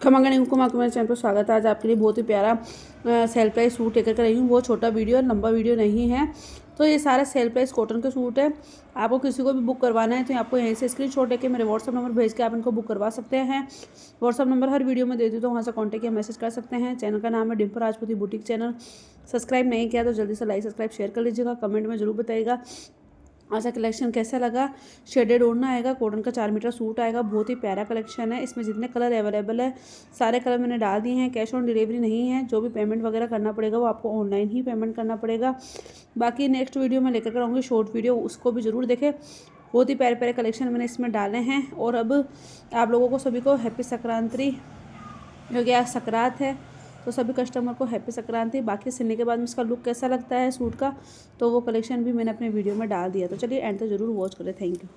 खमंगनी हुकुम आपके मेरे चैनल पर स्वागत है। आज आपके लिए बहुत ही प्यारा सेल प्राइस सूट लेकर आई हूँ। बहुत छोटा वीडियो और लंबा वीडियो नहीं है। तो ये सारा सेल प्राइस कॉटन के सूट है। आपको किसी को भी बुक करवाना है तो आपको यहीं से स्क्रीनशॉट लेके मेरे व्हाट्सअप नंबर भेज के आप इनको बुक करवा सकते हैं। व्हाट्सअप नंबर हर वीडियो में दे दी तो वहाँ से कॉन्टैक्ट या मैसेज कर सकते हैं। चैनल का नाम है डिम्पल राजपूती बुटीक चैनल। सब्सक्राइब नहीं किया तो जल्दी से लाइक सब्सक्राइब शेयर कर लीजिएगा। कमेंट में जरूर बताइएगा ऐसा कलेक्शन कैसा लगा। शेडेड ओढ़ना आएगा, कॉटन का 4 मीटर सूट आएगा। बहुत ही प्यारा कलेक्शन है। इसमें जितने कलर अवेलेबल है सारे कलर मैंने डाल दिए हैं। कैश ऑन डिलीवरी नहीं है। जो भी पेमेंट वगैरह करना पड़ेगा वो आपको ऑनलाइन ही पेमेंट करना पड़ेगा। बाकी नेक्स्ट वीडियो में लेकर आऊँगी शॉर्ट वीडियो, उसको भी ज़रूर देखें। बहुत ही प्यारे प्यारे कलेक्शन मैंने इसमें डाले हैं। और अब आप लोगों को सभी को हैप्पी संक्रांति, क्योंकि आज संक्रांत है तो सभी कस्टमर को हैप्पी संक्रांति। बाकी सिलने के बाद में इसका लुक कैसा लगता है सूट का तो वो कलेक्शन भी मैंने अपने वीडियो में डाल दिया। तो चलिए एंड तक जरूर वॉच करें। Thank you.